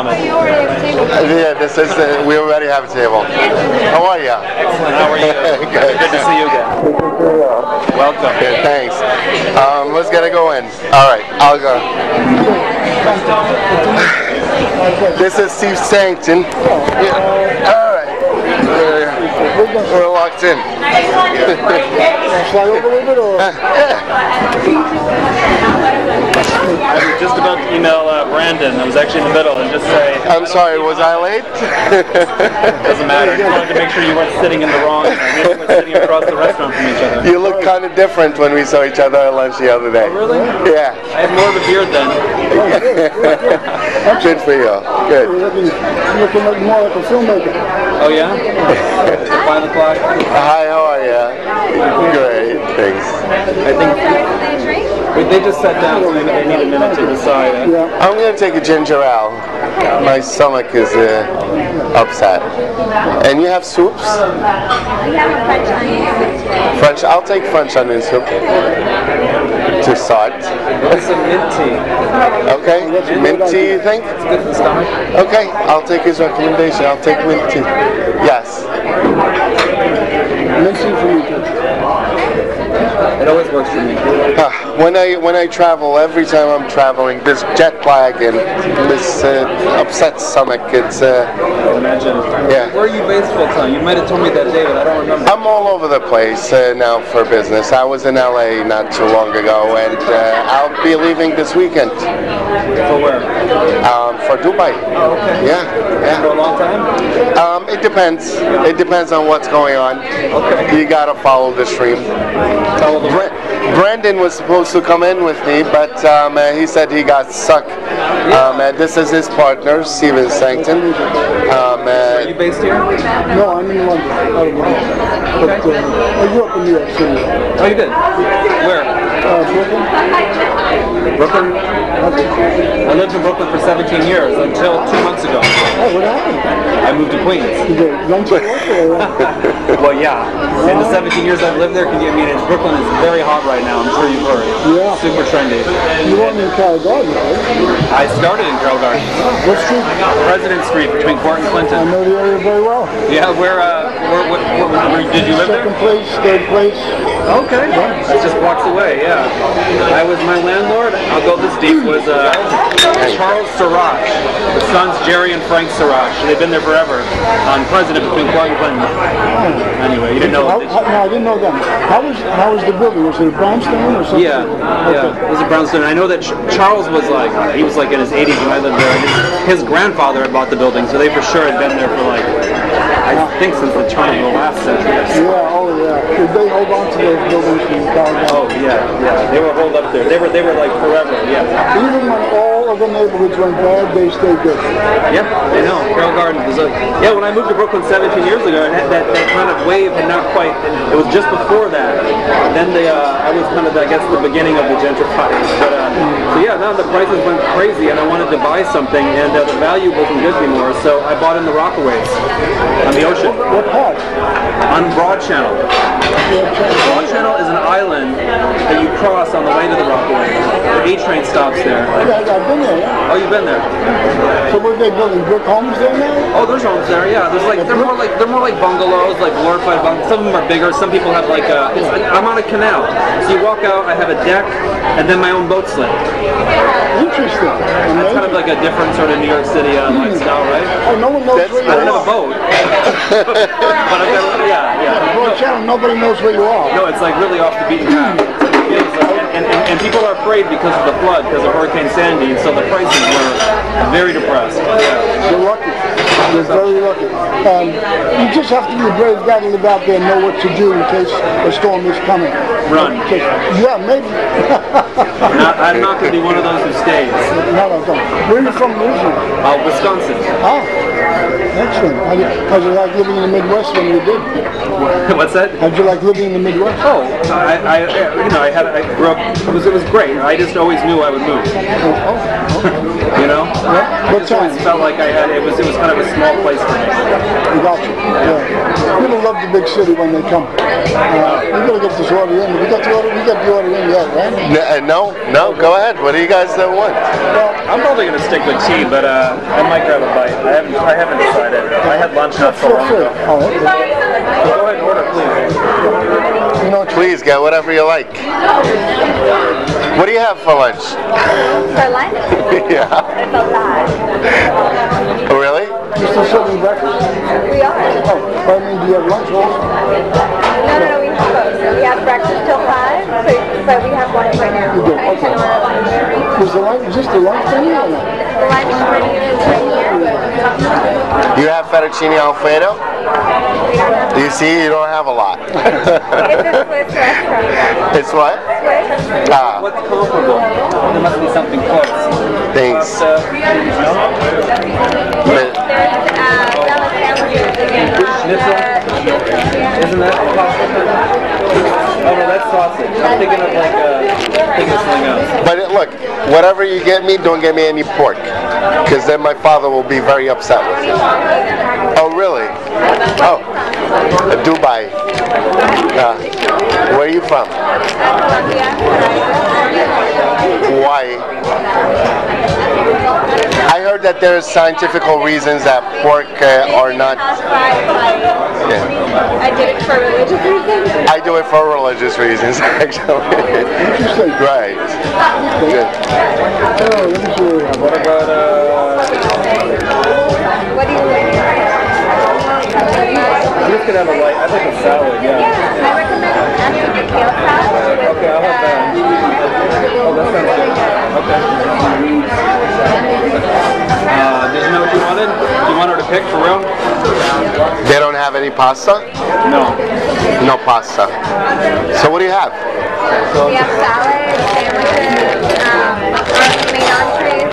Yeah, this is. We already have a table. How are you? Excellent. How are you? Good. Good to see you again. Welcome. Good, thanks. Let's get it going. All right, I'll go. This is Steve Sankton. Yeah. All right. We're locked in. Slide over a little bit, or? I was just about to email Brandon. I was actually in the middle and just say... I'm sorry, was I late? Doesn't matter. I just wanted to make sure you weren't sitting in the wrong... You weren't sitting across the restaurant from each other. You look kind of different when we saw each other at lunch the other day. Oh, really? Yeah. I had more of a beard then. Good for you. Good. You're looking like more like a filmmaker. Oh, yeah? 5 o'clock? Hi, how are you? Great, thanks. I think... They just sat down, so they need a minute to decide. I'm going to take a ginger ale. My stomach is upset. And you have soups? We have a French onion soup. French, I'll take French onion soup to start. It's a mint tea. Okay, mint tea you think? It's good for the stomach. Okay, I'll take his recommendation. I'll take mint tea. Yes. Mint tea for you too. It always works for me. When I travel, every time I'm traveling, this jet lag and this upset stomach, it's... Imagine. Yeah. Where are you based full time? You might have told me that day, but I don't remember. I'm all over the place now for business. I was in LA not too long ago, and I'll be leaving this weekend. For where? For Dubai. Oh, okay. Yeah. For a long time? It depends. It depends on what's going on. Okay. You gotta follow the stream. Brandon was supposed to come in with me, but he said he got stuck. And this is his partner, Steven Sankton. Are you based here? No, I'm in London, out of London. But I grew up in New York City. Oh, you did? Where? Brooklyn. Brooklyn? I lived in Brooklyn for 17 years until 2 months ago. Oh, what happened? I moved to Queens. You did lunch at work or? Well, yeah. In the 17 years I've lived there, Brooklyn is very hot right now. I'm sure you've heard. Yeah. Super trendy. You weren't in Carroll Garden, right? I started in Carroll Garden. What street? President Street between Court and I Clinton. know the area very well. Yeah, where did you live there? Second place, third place. Okay. That's just blocks away, yeah. My landlord, I'll go this deep, was Charles Sirach. The sons Jerry and Frank Sirach. They've been there forever. President between Court and Clinton. Anyway, you didn't know. No, I didn't know them. How was the building? Was it a brownstone or something? Yeah, it was a brownstone. I know that Charles was he was in his 80s when I lived there. His grandfather had bought the building, so they for sure had been there for I think since the turn of the last century. Yeah, oh yeah. Did they hold on to those buildings in California? Oh yeah. They were holed up there. They were like forever. Yeah. Even when all of the neighborhoods went bad, they stayed good. Yep, I know. Carroll Garden was when I moved to Brooklyn 17 years ago, that kind of wave had not quite. It was just before that. Then I was kind of the beginning of the gentrifiers. But now the prices went crazy, and I wanted to buy something, and the value wasn't good anymore. So I bought in the Rockaways on the ocean. What part? On Broad Channel. Broad Channel is an island that you cross on the way to the Rockaways. The A train stops there. Yeah, I've been there. Yeah. Oh, you've been there. So what are they building? Brick homes there now? Oh, there's homes there. Yeah, they're more like bungalows, like glorified bungalows. Some of them are bigger. Some people have I'm on a canal. So you walk out. I have a deck, and then my own boat slip. Interesting. That's kind of like a different sort of New York City lifestyle, right? Oh, no one knows where you I are. don't have a boat. But I've got, yeah. Broad Channel, nobody knows where you are. No, it's really off the beaten path. And people are afraid because of the flood, because of Hurricane Sandy, and so the prices were very depressed. You're lucky. You're very lucky. You just have to be a brave guy to live out there and know what to do in case a storm is coming. Run. Yeah, maybe. I'm not going to be one of those who stays. No, don't. Where are you from originally? Wisconsin. Oh. Excellent. How'd you like living in the Midwest when you did? What's that? How'd you like living in the Midwest? Oh, I grew up. It was great. I just always knew I would move. You know? Yeah. What time? It felt like I had. It was kind of a small place for me. We got you. Yeah. People love the big city when they come. We gotta get this order in. We got the order in yet, right? No. Go ahead. What do you guys want? Well, I'm probably gonna stick with tea, but I might grab a bite. I haven't decided. I had lunch not so long ago. Oh, okay. Go ahead and order, please. You know, Please get whatever you like. What do you have for lunch? For lunch? Yeah. It's a lot. Oh, really? you still serving breakfast? We are. Oh, I mean, do you have lunch also? No, we have both. So we have breakfast till 5, but we have lunch right now. You do? I can order lunch. Is this the lunch menu or not? The lunch menu is right here. You have fettuccine Alfredo? You see, you don't have a lot. It's a Swiss restaurant. It's what? Swiss. Ah, What's comparable? There must be something close. thanks. There's bella sandwiches and Isn't that pasta? Oh no, that's sausage. I'm thinking of something else. But look, whatever you get me, don't get me any pork, because then my father will be very upset with you. Oh, really? Oh, Dubai. Where are you from? Hawaii. I heard that there's scientific reasons that pork are not. Yeah. I did it for religious reasons. I do it for religious reasons, actually. Interesting. Right. Good. Oh, let me see what you have. What about What do you think? I'm just gonna have a light. I'd like a salad. Yeah. I recommend actually the kale salad. Okay, I'll have that. Oh, that sounds good. Okay. Did you know what you wanted? Do you want her to pick for real? They don't have any pasta? No. No pasta. So what do you have? We have salad, sandwiches, main entrees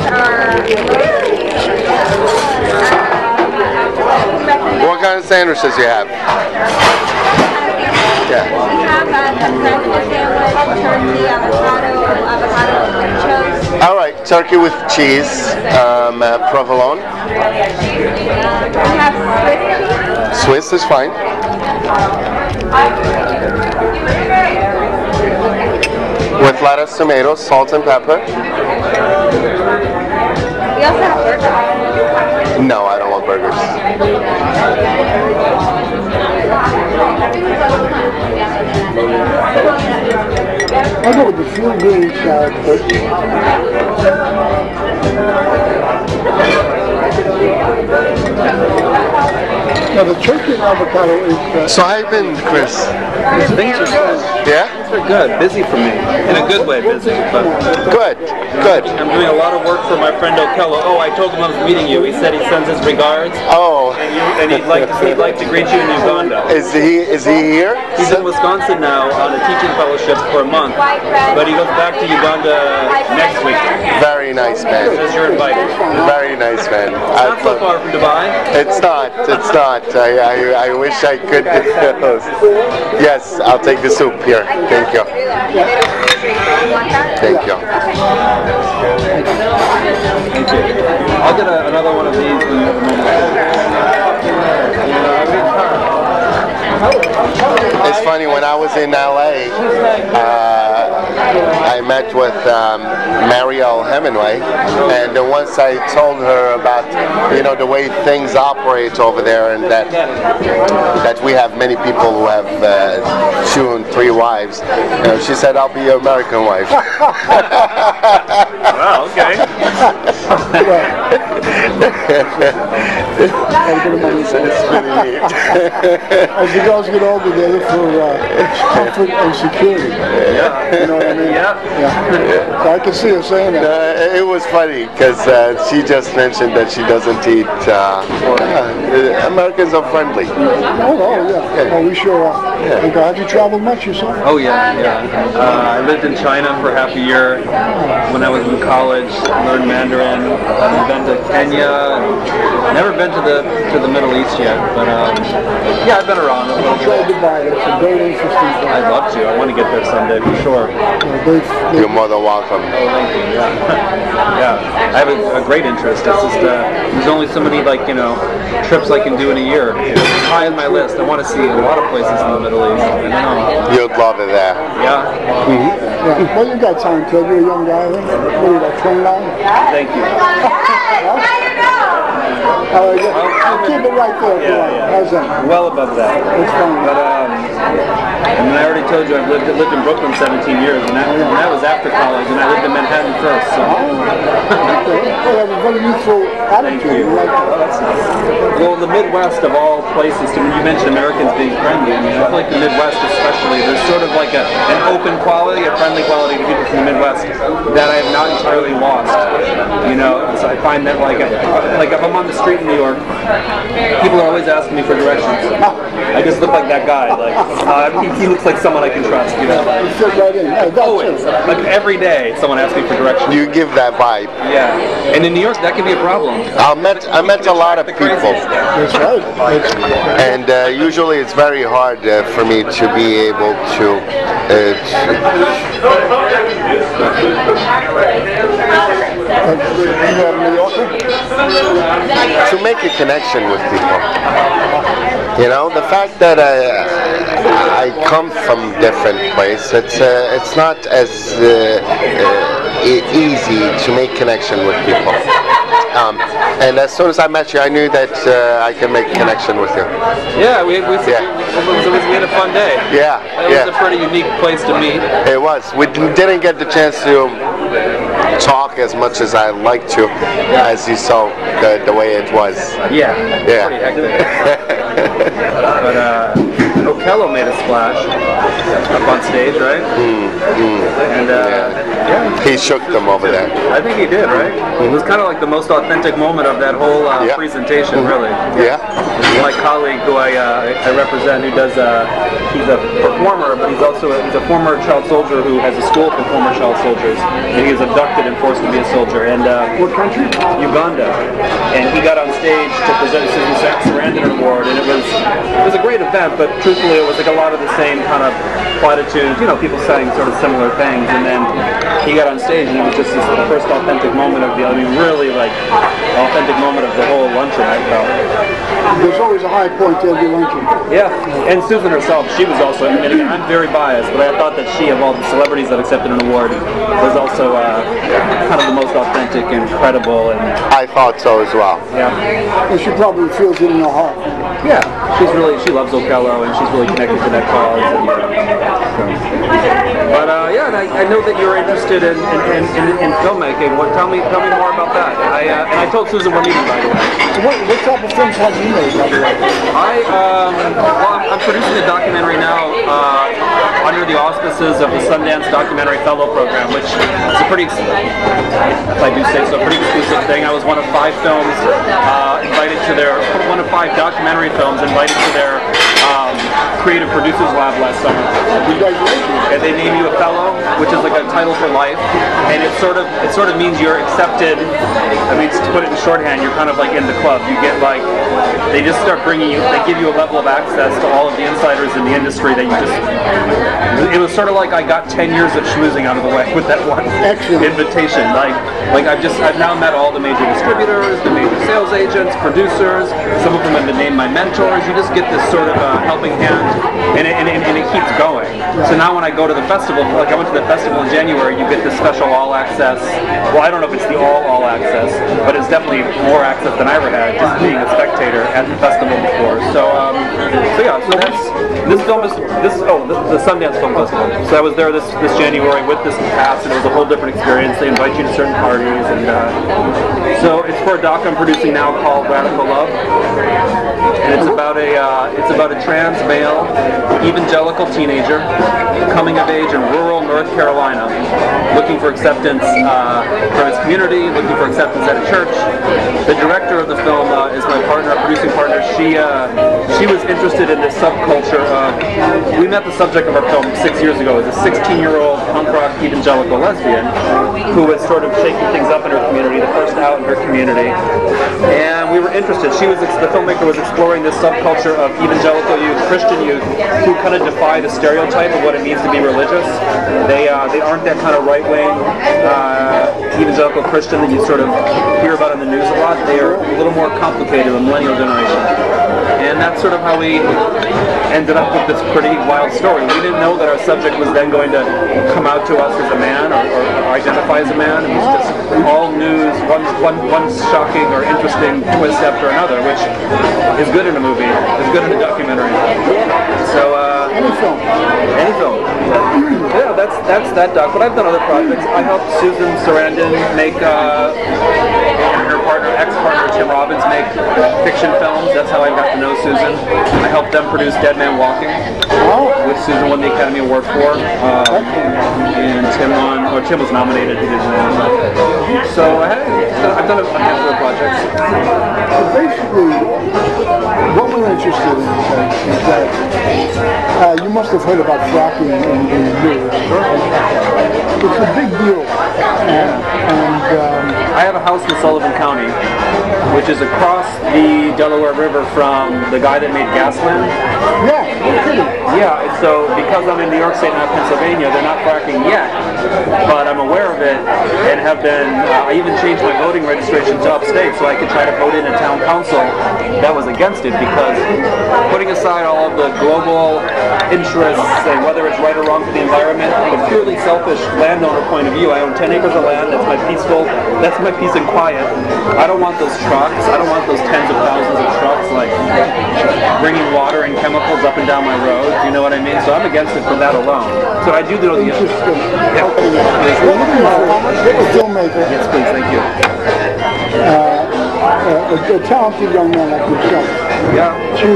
What kind of sandwiches do you have? Yeah. We have a breakfast sandwich, turkey, avocado with toast. All right, turkey with cheese, provolone. We have Swiss cheese. Swiss is fine. With lettuce, tomatoes, salt, and pepper. We also have burgers. No, I don't want burgers. I'll go with the fuel green salad first. Now the turkey and avocado is... So how you been, Chris? Things are good. Yeah? Things are good. Busy for me. In a good way, busy. But Good, good. I'm doing a lot of work for my friend Okello. Oh, I told him I was meeting you. He said he sends his regards. Oh, And he'd like to greet you in Uganda. is he here? He's in Wisconsin now on a teaching fellowship for a month. But he goes back to Uganda next week. Very nice, man. Says you're invited. Very nice, man. Not so far from Dubai. It's not. It's not. I wish I could. Yes, I'll take the soup here. Thank you. Thank you. I'll get another one of these. It's funny, when I was in LA, I met with Marielle Hemingway, and once I told her about, the way things operate over there, and that we have many people who have 2 and 3 wives, she said, "I'll be your American wife." Wow, okay. It's pretty neat. As the girls get older, they look for comfort and security. Yeah. You know what I mean? Yeah. So I can see her saying that. It was funny because she just mentioned that she doesn't eat meet. Americans are friendly. Oh, yeah. Oh, we sure are. Yeah. Have you traveled much yourself? Oh yeah. I lived in China for half a year when I was in college. Learned Mandarin. I've been to Kenya. Never been to the Middle East yet, but yeah, I've been around a little Try bit. Dubai. It's a very interesting place. I'd love to. I want to get there someday for sure. You're more than welcome. Oh, thank you. Yeah, I have a great interest. It's just there's only so many trips I can do in a year. It's high on my list. I want to see a lot of places in the Middle East. I don't know. You'd love it there. Yeah. Yeah. Well, you got time, Ted. You're a young guy. What are you, like 29? Thank you. All right, I'll keep it right there. Yeah. How's that? Well above that. That's fine. But I already told you I've lived in Brooklyn 17 years, and that was after college, and I lived in Manhattan first. So. Okay. Well, you have a very youthful Thank attitude. you. Like Well, the Midwest of all places, when you mentioned Americans being friendly, I mean, I feel like the Midwest especially, there's sort of like an open quality, a friendly quality to people from the Midwest that I have not entirely lost. So I find that like if I'm on the street in New York, people are always asking me for directions. I just look like that guy. Like he looks like someone I can trust. you fit right in. Yeah, that's Always, it. like every day, someone asks me for directions. You give that vibe. Yeah, and in New York, that can be a problem. I met a lot of people, That's right. and usually it's very hard for me to be able to You are a New Yorker? make a connection with people. The fact that I come from different places, it's not as easy to make connection with people. And as soon as I met you, I knew that I can make a connection with you. Yeah, we had a fun day. Yeah, It was a pretty unique place to meet. It was. We didn't get the chance to talk as much as I like to, as you saw the way it was. Yeah. Yeah. Pretty hectic. But Okello made a splash up on stage, right? And He shook them over there. I think he did, right? It was kind of like the most authentic moment of that whole presentation, really. Yeah. My colleague, who I represent, who does he's a performer, but he's also he's a former child soldier who has a school for former child soldiers, and he was abducted and forced to be a soldier. And What country? Uganda. And he got on stage to present his Sarandon Award, and it was a great event, but truthfully it was like a lot of the same kind of platitudes, people saying sort of similar things, and then he got on stage and it was just the first authentic moment of really like authentic moment of the whole luncheon, I felt. There's always a high point to every luncheon. Yeah, and Susan herself, she was also, and again, I'm very biased, but I thought that she, of all the celebrities that accepted an award, was also kind of the most authentic and credible. And I thought so as well. yeah. And she probably feels it in her heart. Yeah, she loves Okello, and she's really connected to that cause. And, but and I know that you're interested in filmmaking. Tell me more about that. And I told Susan we're meeting, by the way. So what type of films have you made, by the way? I'm producing a documentary now under the auspices of the Sundance Documentary Fellow Program, which is a pretty, if I do say so, pretty exclusive thing. I was one of 5 films invited to one of 5 documentary films invited to their Creative Producers Lab last summer. And they name you a fellow, which is like a title for life, and it sort of means you're accepted. I mean, to put it in shorthand, you're kind of like in the club. You get they just start they give you a level of access to all of the insiders in the industry that you just. It was sort of like I got 10 years of schmoozing out of the way with that one invitation. I've now met all the major distributors, the major sales agents, producers. Some of them have been named my mentors. You just get this sort of helping hand, and it keeps going. So now when I go to the festival, like I went to the festival in January, you get this special all access. Well, I don't know if it's the all access, but it's definitely more access than I ever had, just being a spectator at the festival before. So that's this film is the Sundance Film Festival. So I was there this January with this cast, and it was a whole different experience. They invite you to certain parties, and so it's for a doc I'm producing now called Radical Love, and it's about a trans male evangelical teenager coming of age in rural North Carolina, looking for acceptance from his community, looking for acceptance at a church. The director of the film she was interested in this subculture of, we met the subject of our film 6 years ago. It was a 16-year-old punk rock evangelical lesbian who was sort of shaking things up in her community, the first out in her community. And we were interested. The filmmaker was exploring this subculture of evangelical youth, Christian youth, who kind of defy the stereotype of what it means to be religious. They aren't that kind of right-wing evangelical Christian that you sort of hear about in the news a lot. They are a little more complicated, the millennial generation. And that's sort of how we ended up with this pretty wild story. We didn't know that our subject was then going to come out to us as a man or identify as a man. It was just all news, one shocking or interesting twist after another, which is good in a movie, is good in a documentary. So, Any film. Any film. Yeah, that's that doc. But I've done other projects. I helped Susan Sarandon make, and her partner, ex-partner Tim Robbins, make fiction films. That's how I got to know Susan. I helped them produce Dead Man Walking, which Susan won the Academy Award for. And Tim won, or Tim was nominated. He didn't win. So I've done a handful of projects. Basically, what we're interested in is that you must have heard about fracking in the news. It's a big deal. And I have a house in Sullivan County, which is across the Delaware River from the guy that made Gasland. yeah, Yeah, and so because I'm in New York State, not Pennsylvania, they're not fracking yet, but I'm aware of it and have been, I even changed my voting registration to upstate so I could try to vote in a town council that was against it, because putting aside all of the global interests and whether it's right or wrong for the environment, from a purely selfish landowner point of view, I own 10 acres of land, that's my peace and quiet. I don't want those trucks, I don't want those tens of thousands of trucks like bringing water and chemicals up and down my road, you know what I mean? So I'm against it for that alone. So I do know the other. interesting. A filmmaker, Yes, please, thank you. a talented young man like yourself, Yeah. to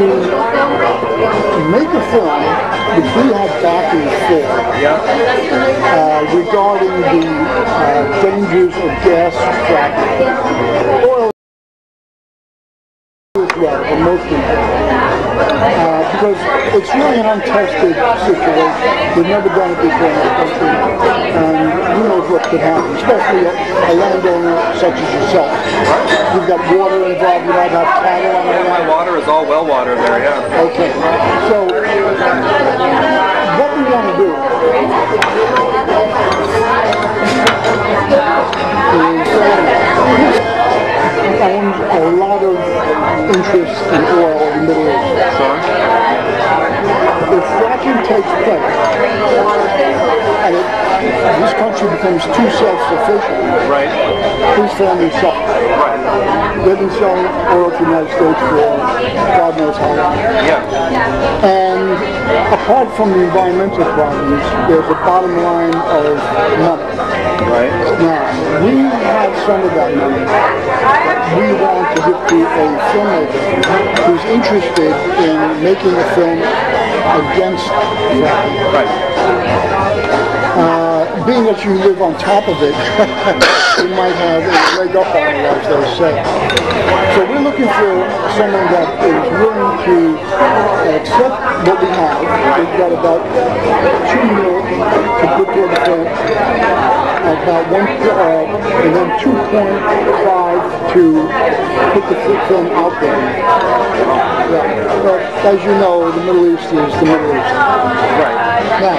make a film which we had backing for, regarding the dangers of gas fracking. Oil as well, but mostly. Because it's really an untested situation. We've never done it before in the country, and who knows what could happen, especially a landowner such as yourself. You've got water involved, you might have cattle on Yeah, the my land. water is all well water there, yeah. Okay, so what we want to do is owns a lot of interest in oil in the Middle East. If fracking takes place and this country becomes too self-sufficient, Right. whose family suffers. Right. They've been selling oil to the United States for God knows how long. Yeah. And apart from the environmental problems, there's a bottom line of money. Right. Now, we have some of that money. We want to give to a filmmaker who's interested in making a film against fracking. Right. Being that you live on top of it, you might have a leg up on it, as they say. So we're looking for someone that is willing to accept what we have. We've got about $2 million to put toward the film, about and then 2.5 to put the film out there. Yeah. But as you know, the Middle East is the Middle East. Right. Now,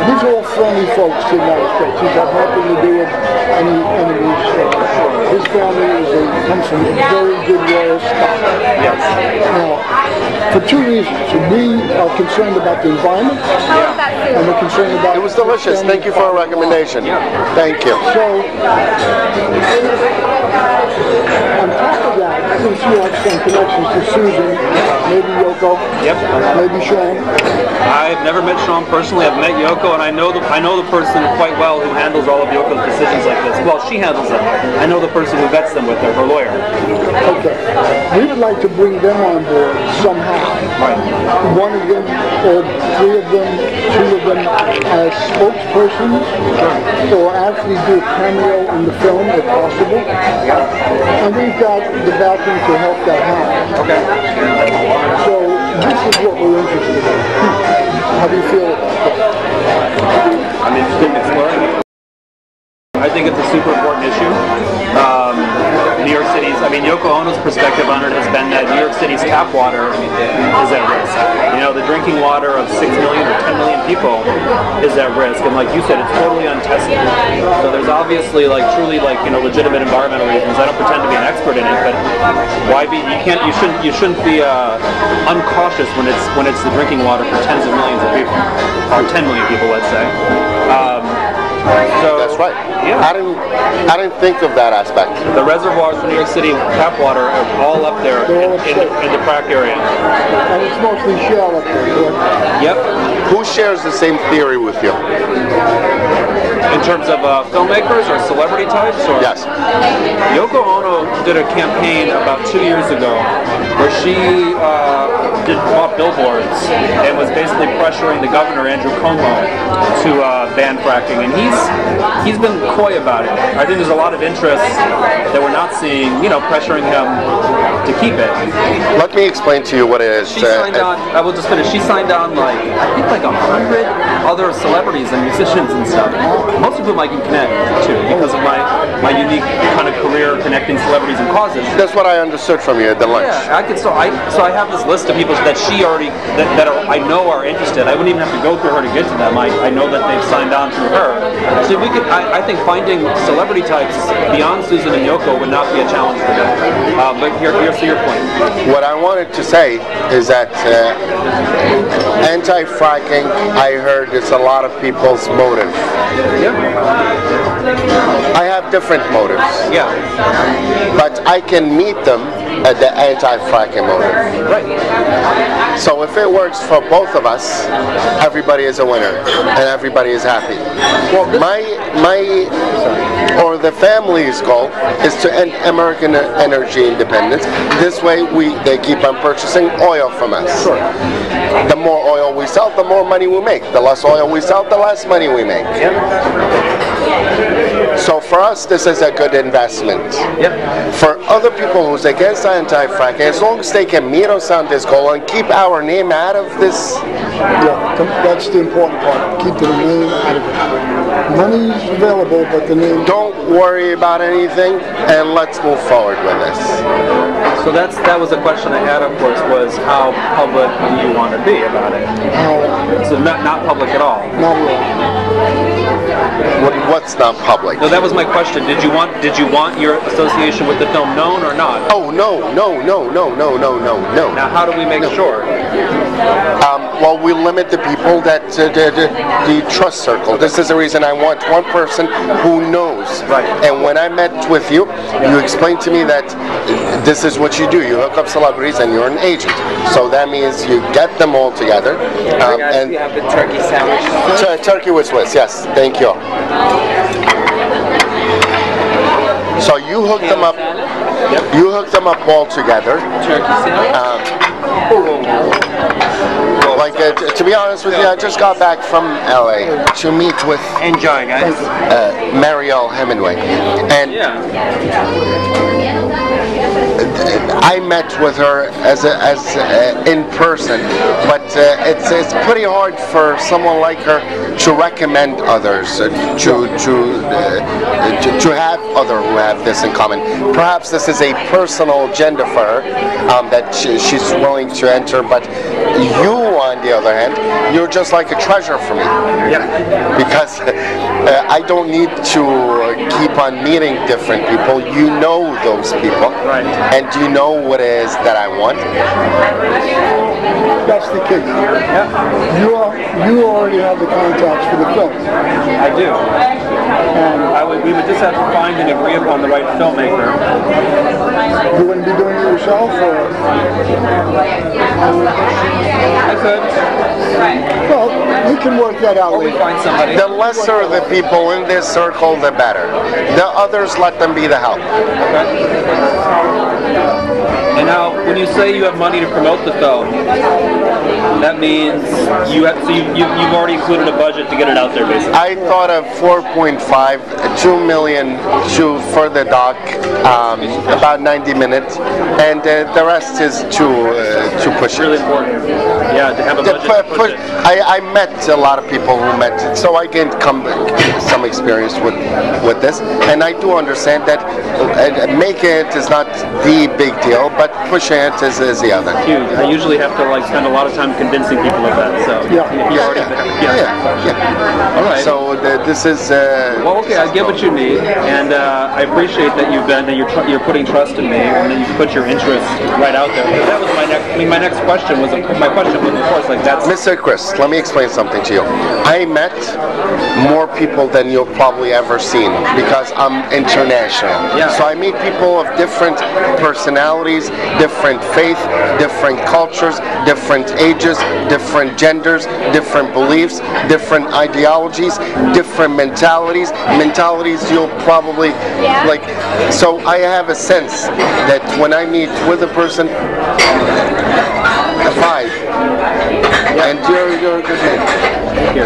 these are all friendly folks to the United States. He's got nothing to do with any enemies. His family comes from very good royal stock. Yes. Now, for two reasons. We are concerned about the environment, and we're concerned about... It was delicious. Thank you for a recommendation. Thank you. So, on top of that, since you have some connections to Susan, maybe Yoko, maybe Sean. I've never met Sean personally. I've met Yoko, and I know the person quite well who handles all of Yoko's decisions like this. Well, she handles them. I know the person who vets them with her lawyer. Okay. we would like to bring them on board somehow. One of them, or three of them, two of them as spokespersons, or actually do a cameo in the film if possible. And we've got the backing to help that happen. Okay. So this is what we're interested in. How do you feel about that? I'm interested in exploring it. I think it's a super important issue. New York City's, Yoko Ono's perspective on it has been that New York City's tap water is at risk. You know, the drinking water of 6 million or 10 million people is at risk, and like you said, it's totally untested. So there's obviously truly legitimate environmental reasons. I don't pretend to be an expert in it, but why be? You shouldn't be uncautious when it's the drinking water for tens of millions of people, or 10 million people, let's say. So, that's right. Yeah. I didn't think of that aspect. The reservoirs for New York City tap water are all up there in the crack area. And it's mostly shale up there, correct? Yep. Who shares the same theory with you? In terms of filmmakers or celebrity types? Or? Yes. Yoko Ono did a campaign about 2 years ago where she bought billboards and was basically pressuring the governor, Andrew Cuomo, to ban fracking. And he's been coy about it. I think there's a lot of interest that we're not seeing, pressuring him to keep it. Let me explain to you what it is. She signed on, I will just finish, she signed on I think 100 other celebrities and musicians and stuff. Most of whom I can connect to because of my unique kind of career connecting celebrities and causes. That's what I understood from you at the lunch. Yeah, I have this list of people that she already I know are interested. I wouldn't even have to go through her to get to them. I know that they've signed on through her. So we could. I think finding celebrity types beyond Susan and Yoko would not be a challenge for them. But here's your point. What I wanted to say is that anti-fracking, I heard it's a lot of people's motive. Yeah. I have different motives. Yeah. But I can meet them at the anti-fracking motive. Right. So if it works for both of us, everybody is a winner and everybody is happy. Well, or the family's goal is to end American energy independence. This way they keep on purchasing oil from us. Sure. The more oil we sell, the more money we make. The less oil we sell, the less money we make. So for us, this is a good investment. Yep. For other people who's against anti-fracking, as long as they can meet us on this goal and keep our name out of this. Yeah, that's the important part. Keep the name out of it. Money's available, but the name. Don't worry about anything, and let's move forward with this. So that was a question I had, of course, was how public do you want to be about it? So not public at all. Not really. What's not public? No, that was my question. Did you want your association with the film known or not? Oh, no. Now, how do we make sure? Well, we limit the people that the trust circle. This is the reason I want one person who knows. Right. And when I met with you, you explained to me that this is what you do. You hook up celebrities and you're an agent. So that means you get them all together. And we have the turkey sandwich. Turkey with Swiss, yes. Thank you. So you hooked them up. Yep. You hooked them up all together. Turkey sandwich. To be honest with you, I just got back from LA to meet with Enjoy, guys. Marielle Hemingway, and I met with her as in person, but it's pretty hard for someone like her to recommend others to have others who have this in common. Perhaps this is a personal agenda for her that she's willing to enter, but you, on the other hand, you're just like a treasure for me. Yeah. Because I don't need to keep on meeting different people. You know those people. Right. And you know what it is that I want. That's the case. Yeah. You already have the contacts for the film. I do. And we would just have to find and agree upon the right filmmaker. You wouldn't be doing it yourself, or? I could. Well, we can work that out Or we later. find somebody. The lesser the people in this circle, the better. The others, let them be the help. Okay. And now, when you say you have money to promote the film, that means you've already included a budget to get it out there, basically. I thought of 4.5, 2 million for the doc, about 90 minutes, and the rest is to push it. Really important. Yeah, to have a budget to push it. I met a lot of people who met it, so I gained some experience with this, and I do understand that making it is not the big deal, but pushing it is the other. Huge. I usually have to spend a lot of time convincing people of that. So Yeah. All right. So this is. Well, okay, I get what you need, and I appreciate that you're putting trust in me, and that you put your interest right out there. Because that was my next. I mean, my question was, of course, that's. Mr. Chris, let me explain something to you. I met more people than you've probably ever seen because I'm international. Yeah. So I meet people of different personalities, different faith, different cultures, different ages, different genders, different beliefs, different ideologies, different mentalities you'll probably like. So I have a sense that when I meet with a person, a vibe, and you're a good man.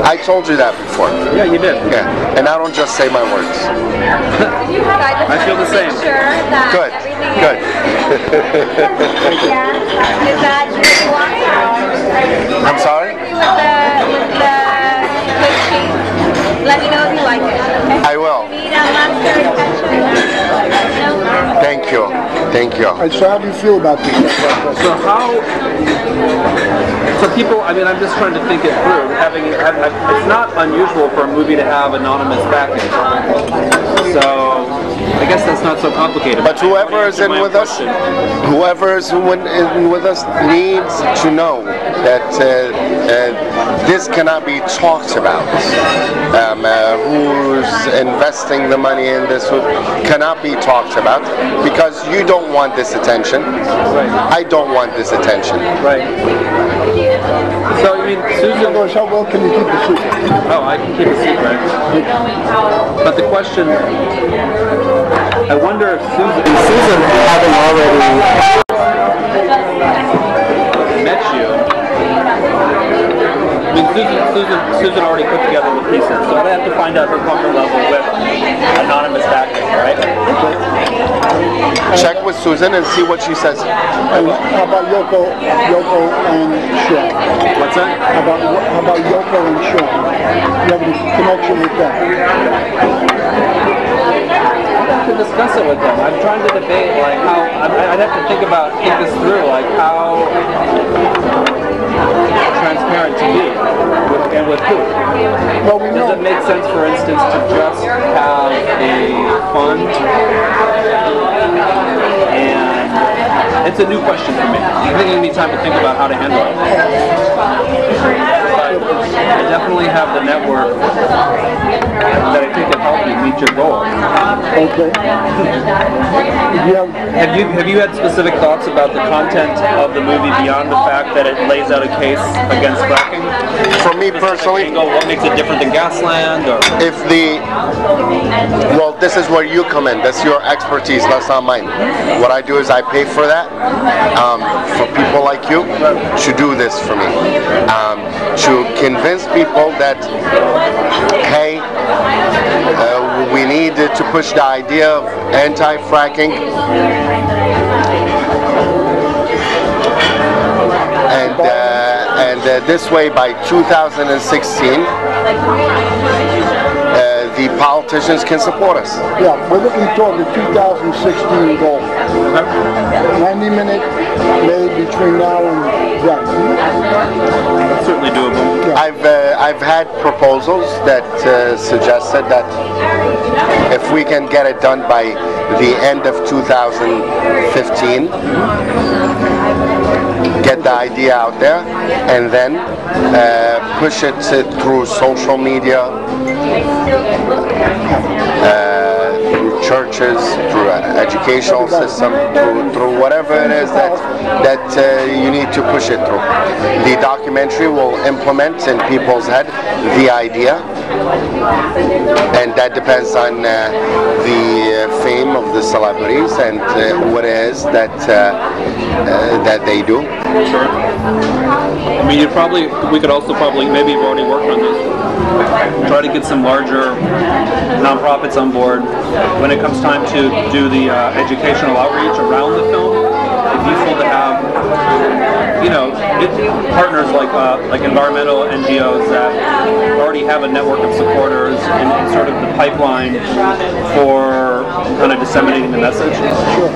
I told you that before. Yeah, you did. Yeah, and I don't just say my words. I feel the same. Good. Good. Is that what you want? I'm sorry? With the good cheese. Let me know if you like it. Okay? I will. Need a lobster attention? No? Thank you. Thank you. So how do you feel about this? So people, I mean, I'm just trying to think it through. It's not unusual for a movie to have anonymous backing. So I guess that's not so complicated. But whoever is in with us needs to know that this cannot be talked about. Who's investing the money in this cannot be talked about because you don't want this attention. Right. I don't want this attention. Right. So, I mean, Susan... How well can you keep a secret? Oh, I can keep a secret. But the question... I wonder if Susan having already met you... I mean, Susan already put together the pieces, so I have to find out her comfort level with anonymous backing, right? Check with Susan and see what she says. And how about Yoko and Sean? What's that? How about Yoko and Sean? You have any connection with them? I'd have to discuss it with them. I'm trying to debate how I'd have to think this through, how transparent to be and with who. Well, we know. Does it make sense, for instance, to just have a fund? And it's a new question for me. I think I need time to think about how to handle it. But I definitely have the network that I think can help you meet your goal. Okay. Have you had specific thoughts about the content of the movie beyond the fact that it lays out a case against fracking? For me personally, what makes it different than Gasland? Or this is where you come in. That's your expertise. That's not mine. What I do is I pay for that for people like you to do this for me, to convince people that hey, we need to push the idea of anti-fracking, and this way by 2016 the politicians can support us. Yeah, we're looking toward the 2016 goal. 90-minute made between now and then. That's certainly doable. Yeah. I've had proposals that suggested that if we can get it done by the end of 2015, get the idea out there, and then push it through social media, through churches, through an educational system, through whatever it is that you need to push it through. The documentary will implement in people's head the idea, and that depends on the fame of the celebrities and what it is that they do. Sure. I mean, we could also probably, maybe you've already worked on this, try to get some larger nonprofits on board when it comes time to do the educational outreach around the film. It'd be useful to have, partners like environmental NGOs that already have a network of supporters and sort of the pipeline for kind of disseminating the message. Sure.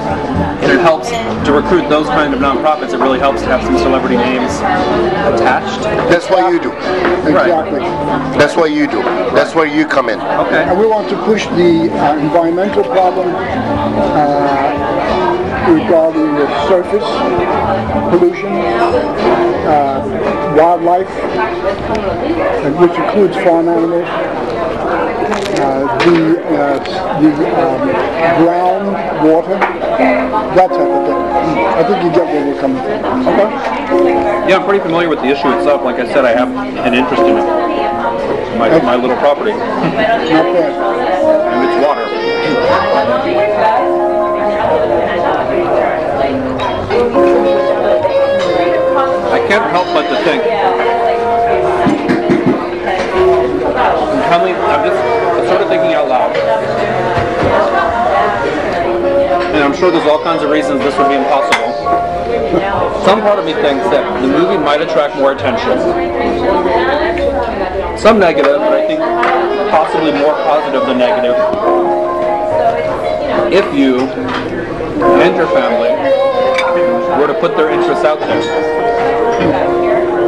And it helps to recruit those kind of nonprofits. It really helps to have some celebrity names attached. That's what you do. Exactly. That's what you do. That's where you come in. Okay. And we want to push the environmental problem regarding the surface pollution, wildlife, which includes farm animals, the ground water, that type of thing. I think you get where we're coming from. Okay. Yeah, I'm pretty familiar with the issue itself. Like I said, I have an interest in it. My little property. Not bad. And it's water. I can't help but to think. I'm just sort of thinking out loud. And I'm sure there's all kinds of reasons this would be impossible. Some part of me thinks that the movie might attract more attention. Some negative, but I think possibly more positive than negative. If you and your family were to put their interests out there.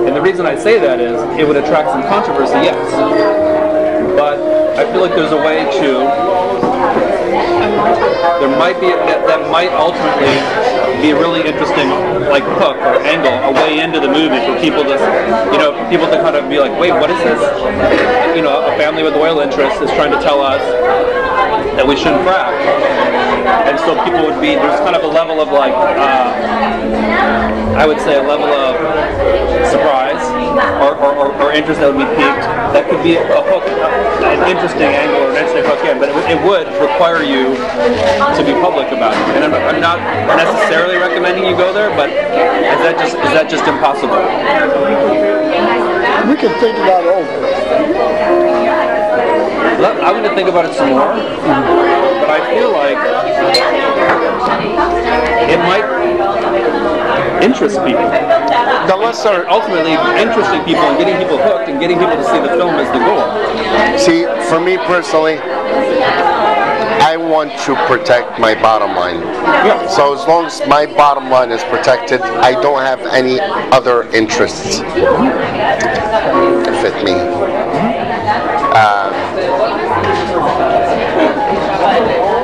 And the reason I say that is it would attract some controversy, yes. But I feel like there's a way to, there might be, that might ultimately be a really interesting like hook or angle, a way into the movie for people to, people to kind of be like, wait, what is this? A family with oil interests is trying to tell us that we shouldn't frack. And so people would be, there's kind of a level of like, I would say a level of surprise or interest that would be piqued. That could be a hook, an interesting angle or an interesting hook in, but it would require you to be public about it. And I'm not necessarily recommending you go there, but is that just impossible? We can think that over. I'm going to think about it some more, but I feel like it might interest people. The lesser, Ultimately, interesting people and getting people hooked and getting people to see the film is the goal. see, for me personally, I want to protect my bottom line. Yeah. So as long as my bottom line is protected, I don't have any other interests. Fit me.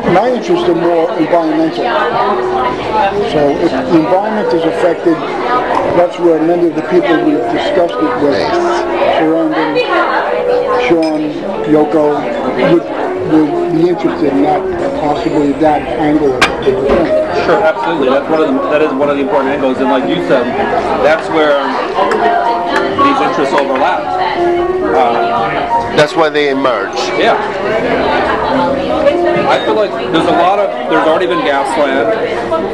My interests are more environmental. So if the environment is affected, that's where many of the people we've discussed it with, surrounding Sean, Yoko, would be interested in that, possibly that angle of the film. Sure, absolutely. That is one of the important angles, and like you said, that's where these interests overlap. That's why they emerge. Yeah. I feel like there's already been Gasland,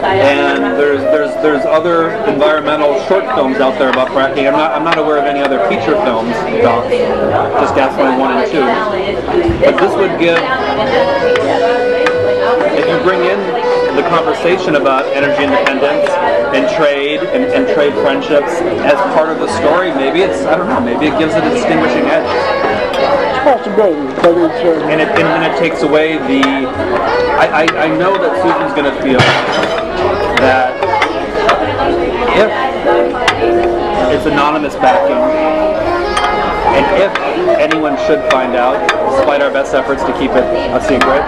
and there's other environmental short films out there about fracking. I'm not aware of any other feature films about just Gasland 1 and 2. But this would give, if you bring in the conversation about energy independence and trade and trade friendships as part of the story, maybe it gives it a distinguishing edge. Possibility, but it's and it takes away the. I know that Susan's going to feel that if it's anonymous backing, and if anyone should find out, despite our best efforts to keep it a secret,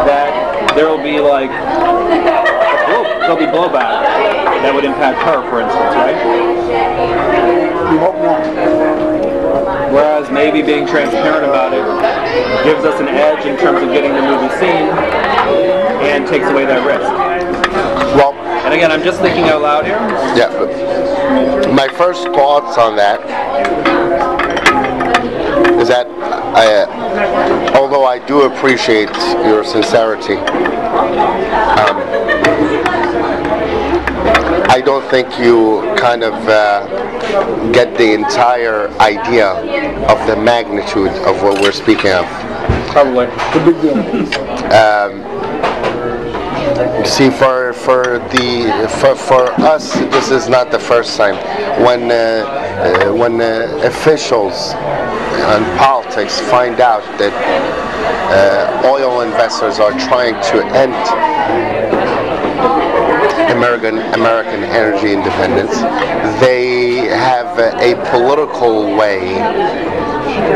that there will be like there'll be blowback that would impact her, for instance, right? we hope not. Whereas maybe being transparent about it gives us an edge in terms of getting the movie seen and takes away that risk. Well, and again, I'm just thinking out loud here. Yeah, my first thoughts on that is that although I do appreciate your sincerity, I don't think you kind of get the entire idea of the magnitude of what we're speaking of. Probably. The big deal. See, for us, this is not the first time when officials and politics find out that oil investors are trying to end American energy independence. They have a political way,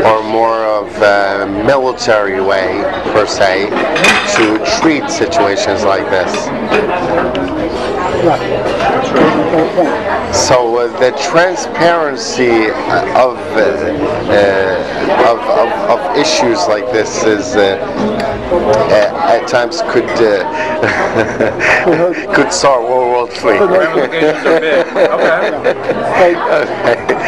or more of a military way, per se, to treat situations like this. So the transparency of issues like this is at times could could start World War III.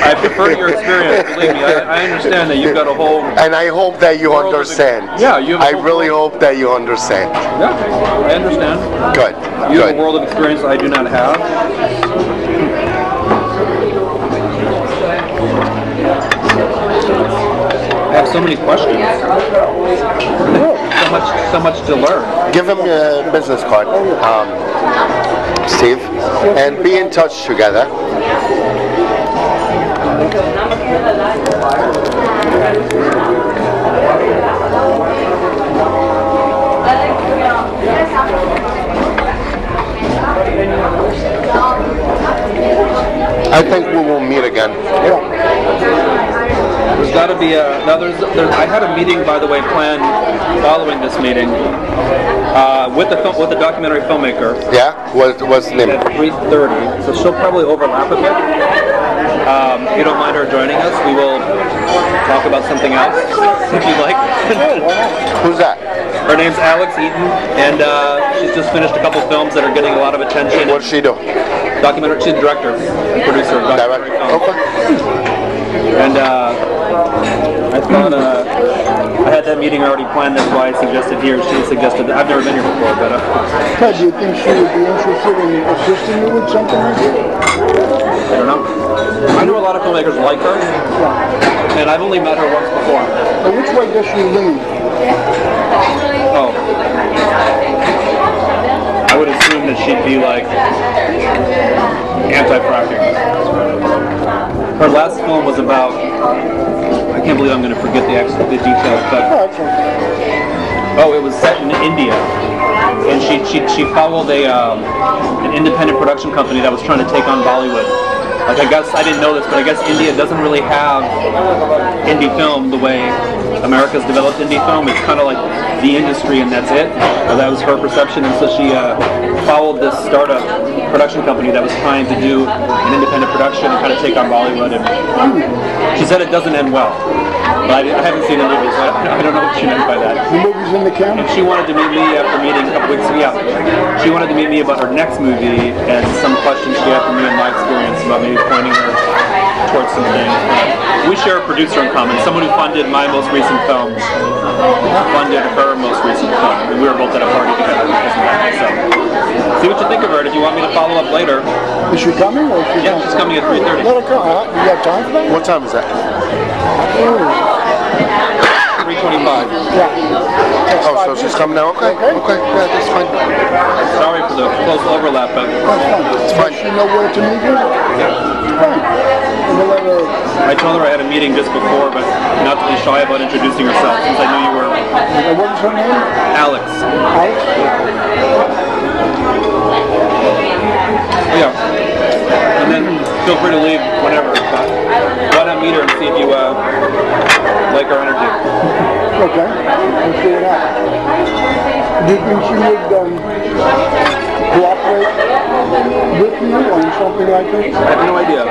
I prefer your experience. Believe me, I understand that you've got a whole. And I hope that you understand. Yeah, you. I really hope that you understand. Yeah, I understand. Good. You have a world of experience I do not have. I have so many questions. so much to learn. Give him a business card, Steve, and be in touch together. I think we will meet again. There's got to be a. Now I had a meeting, by the way, planned following this meeting with the documentary filmmaker. Yeah, what's the name? At 3:30, so she'll probably overlap a bit. If you don't mind her joining us, we will talk about something else if you'd like. Who's that? Her name's Alex Eaton, and she's just finished a couple films that are getting a lot of attention. What does she do? Documentary. She's a director, producer of documentary film. Okay. And I thought I had that meeting already planned. That's why I suggested here. She suggested that. I've never been here before, but. Ted, do you think she would be interested in assisting you with something like this? I don't know. I know a lot of filmmakers like her, and I've only met her once before. But which way does she lean? Oh. I would assume that she'd be like anti-fracking. Her last film was about, I can't believe I'm going to forget the details, but it was set in India, and she followed an independent production company that was trying to take on Bollywood. Like, I guess I didn't know this, but I guess India doesn't really have indie film the way America's developed indie film. It's kind of like the industry, and that's it. That was her perception, and so she followed this startup production company that was trying to do an independent production and kind of take on Bollywood. And she said it doesn't end well. But I haven't seen the movie, so I don't know what she meant by that. The movie's in the camp? And she wanted to meet me after meeting a couple weeks ago. Yeah. She wanted to meet me about her next movie and some questions she had for me and my experience about maybe pointing her towards some things. We share a producer in common, someone who funded my most recent film, funded her most recent film, and we were both at a party together because of that. So, see what you think of her, and if you want me to follow up later. Is she coming? Or is she coming? She's coming at 3:30. Let her come. You got time for that? What time is that? 3:25. Yeah. Oh, so she's coming now? Okay. Okay. Yeah, that's fine. Sorry for the close overlap, but it's fine. Does she know where to meet you? Yeah. Fine. I told her I had a meeting just before, but not to be shy about introducing herself, since I knew you were. What was her name? Alex. Alex? Yeah. And then feel free to leave whenever. But why not meet her and see if you like her energy? Okay. Let's see what happens. Do you think she would cooperate with you on something like this? I have no idea.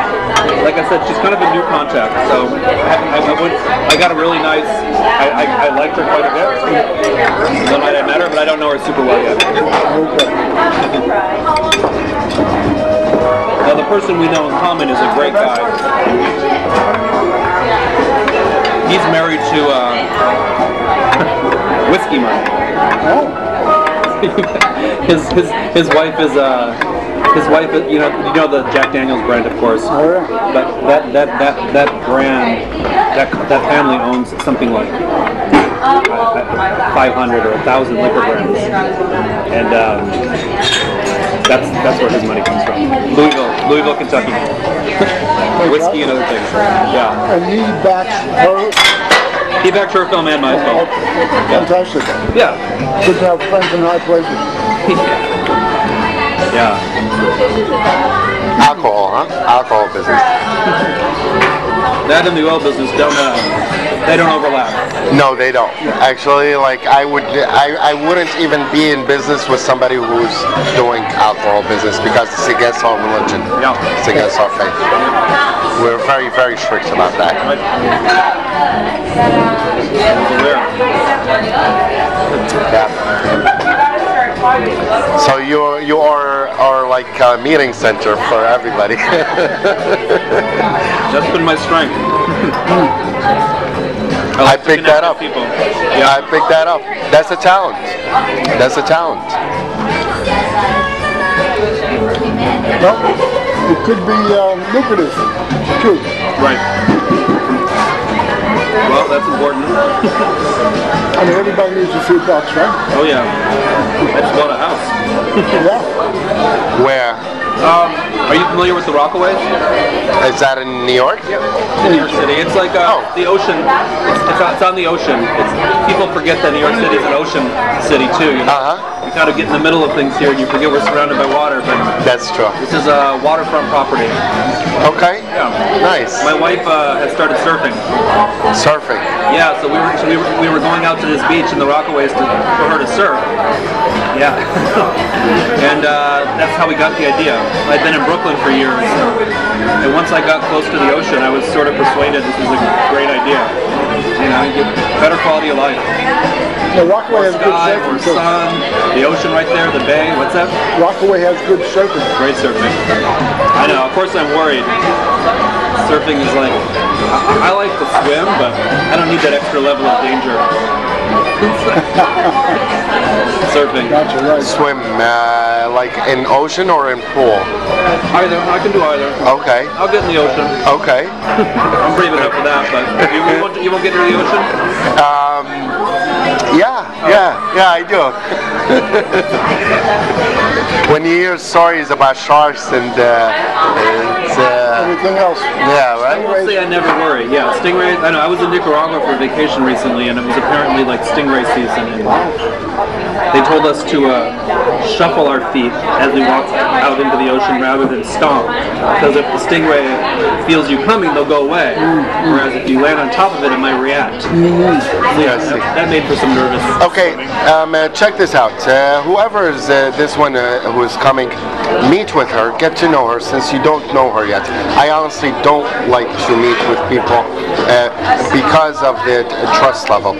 Like I said, she's kind of a new contact, so I got a really nice. I liked her quite a bit. The night I met her, but I don't know her super well yet. Now, the person we know in common is a great guy. He's married to Whiskey Money. Oh. His wife is you know the Jack Daniels brand, of course. Oh, yeah. But that brand, that family owns something like 500 or 1,000 liquor brands, and that's where his money comes from. Louisville, Kentucky. Whiskey and other things. Yeah. And he backs her. He backed her film and my film. Fantastic. Yeah. Good to have friends in high places. Yeah. Alcohol, huh? Alcohol business. That and the oil business don't overlap. No, they don't. Actually, like I wouldn't even be in business with somebody who's doing alcohol business because it's against our religion. Yeah. It's against our faith. We're very, very strict about that. Yeah. So you are like a meeting center for everybody. That's been my strength. I picked that up. People. Yeah, I picked that up. That's a talent. That's a talent. Well, it could be lucrative, too. Right. Well, that's important. I mean, everybody needs a few bucks, right? Oh yeah. I just bought a house. Yeah. Where? Are you familiar with the Rockaways? Is that in New York? Yep. In New York City. It's like the ocean. It's on the ocean. People forget that New York City is an ocean city too. You know? You kind of get in the middle of things here, and you forget we're surrounded by water. But that's true. This is a waterfront property. Okay. Yeah. Nice. My wife has started surfing. Surfing. Yeah. So we were going out to this beach in the Rockaways for her to surf. Yeah. And that's how we got the idea. I'd been in Brooklyn for years, and once I got close to the ocean, I was sort of persuaded this was a great idea. You know, you get better quality of life. The Rockaway has good Sky, surfing. or sun, the ocean right there, the bay. What's that? Rockaway has good surfing. Great surfing. I know. Of course, I'm worried. Surfing is like I like to swim, but I don't need that extra level of danger. Surfing. Gotcha, right. Swim, like in ocean or in pool? Either. I can do either. Okay. I'll get in the ocean. Okay. I'm brave enough for that, but you won't get into the ocean? Yeah, I do. When you hear stories about sharks and it's Everything else. yeah, I right? won't say I never worry. Yeah, stingrays. I know. I was in Nicaragua for vacation recently, and it was apparently like stingray season. And they told us to shuffle our feet as we walked out into the ocean rather than stomp, because if the stingray feels you coming, they'll go away. Whereas if you land on top of it, it might react. Yes. That made for some nervous. Okay, check this out. Whoever is this one who is coming, meet with her, get to know her, since you don't know her yet. I honestly don't like to meet with people because of the trust level.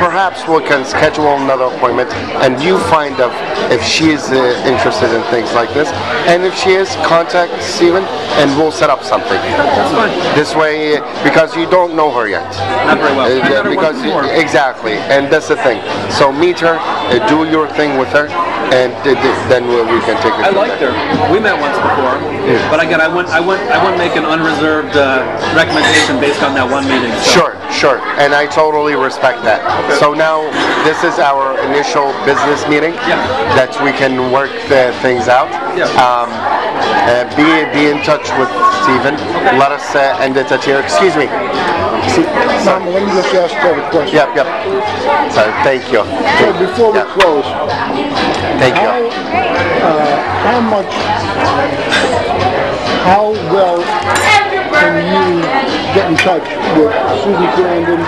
Perhaps we can schedule another appointment, and you find out if she is interested in things like this, and if she is, contact Steven, and we'll set up something. That's fine. This way, because you don't know her yet. Not very well. I got her Because once before. exactly, and that's the thing. So meet her, do your thing with her, and then we can take it. I liked her. We met once before, but again, I wouldn't make an unreserved recommendation based on that one meeting. So. Sure, and I totally respect that. Okay. So now this is our initial business meeting that we can work things out. Yeah. Be in touch with Steven. Okay. Let us end it at here. Excuse me. Mom, let me just ask you a question. Yep. So thank you. So before we close, Thank you. how well can you get in touch with Susan Crandon,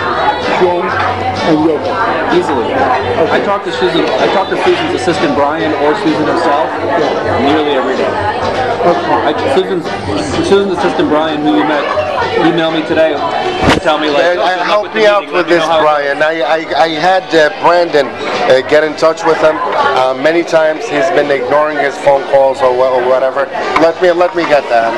Sean, and Yoko? Easily. I talk to Susan's assistant Brian or Susan herself nearly every day. Susan's assistant Brian, who you met, emailed me today to tell me like, help me out with this, Brian. I had Brandon get in touch with him many times. He's been ignoring his phone calls or whatever. Let me get that.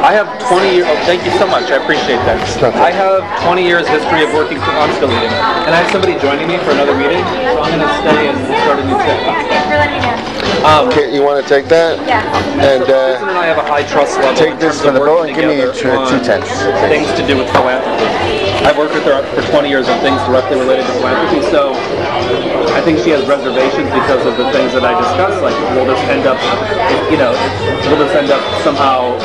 I have 20 years. Oh, thank you so much. I appreciate that. I have 20 years history of working. I'm still eating, and I have somebody joining me for another meeting, so I'm going to stay and start a new trip. Thanks for letting me know. Okay, you want to take that? Yeah. And Susan and I have a high trust level. take this for the bill and give me 2 tenths. Things to do with philanthropy. I've worked with her for 20 years on things directly related to philanthropy, so I think she has reservations because of the things that I discussed. Like, will this end up, will this end up somehow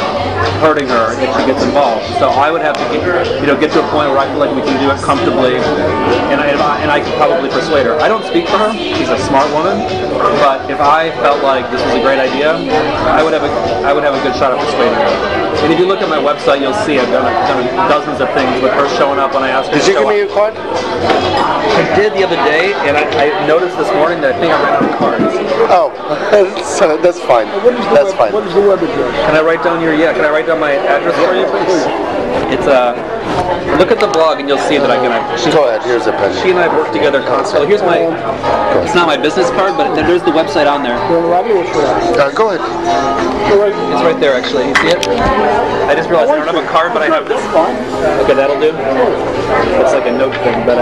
hurting her if she gets involved? So I would have to get to a point where I feel like we can do it comfortably, and I could probably persuade her. I don't speak for her. She's a smart woman, but if I felt like this was a great idea, I would have a good shot at persuading her. And if you look at my website, you'll see I've done dozens of things with her showing up when I asked her to show up. Did you give me your card? I did the other day, and I noticed this morning that I think I ran out of cards. Oh, that's fine. That's fine. What is the web address? Can I write down Can I write down my address for you, please? It's look at the blog and you'll see that I can. Go ahead. Here's a pen. She and I have worked together constantly. Here's my. It's not my business card, but there's the website on there. Go ahead. It's right there, actually. You see it? I just realized I don't have a card, but I have this. Okay, that'll do. It's like a note thing, but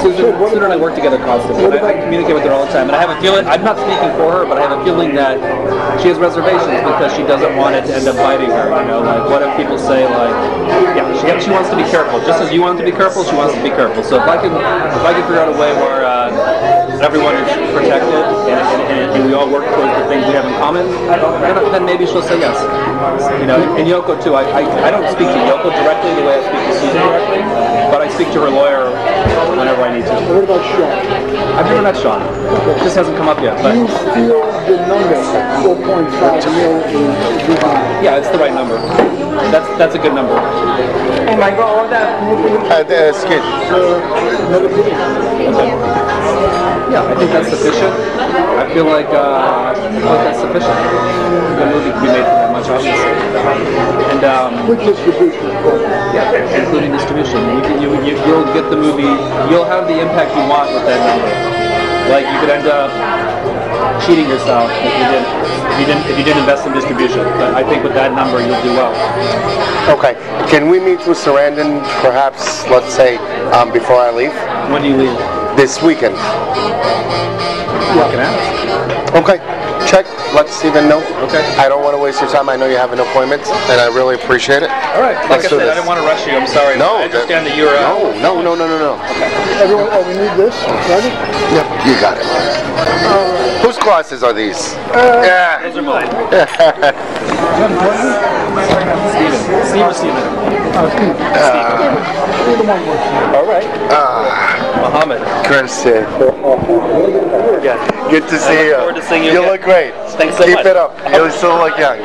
Susan and I work together constantly. I communicate with her all the time, and I have a feeling. I'm not speaking for her, but I have a feeling that she has reservations because she doesn't want it to end up biting her. Like what if people say like, she wants to be careful, just as you want to be careful. She wants to be careful. So if I can figure out a way where everyone is protected and we all work towards the things we have in common, then maybe she'll say yes. And Yoko too. I don't speak to Yoko directly the way I speak to Susan directly, but I speak to her lawyer whenever I need to. What about Sean? I've never met Sean. It just hasn't come up yet. But Do you feel the number 4.5 mil is yeah, it's the right number. That's a good number. Oh my God, all that. Skid. Yeah, I think that's sufficient. I feel like that's sufficient. The movie can be made for that much, obviously. And With distribution. yeah, including distribution. You'll get the movie. You'll have the impact you want with that number. Like you could end up cheating yourself if you didn't invest in distribution. But I think with that number, you'll do well. Okay. Can we meet with Sarandon perhaps, let's say, before I leave? When do you leave? This weekend. I can ask. Okay. Check. Let's even know. Okay. I don't want to waste your time. I know you have an appointment, and I really appreciate it. All right. Like I said, I didn't want to rush you. I'm sorry. No. I understand that you're out. No. Okay. Everyone, we need this, ready? Yep. You got it. Whose glasses are these? Yeah. Those are mine. Steve or Steven? Either one works. All right. Muhammad. Chris. Good to see you. forward to seeing you You again. look great. Thanks so Keep much. it up. You still look young.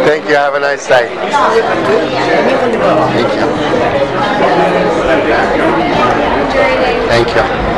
Thank you. Have a nice day. Thank you. Thank you.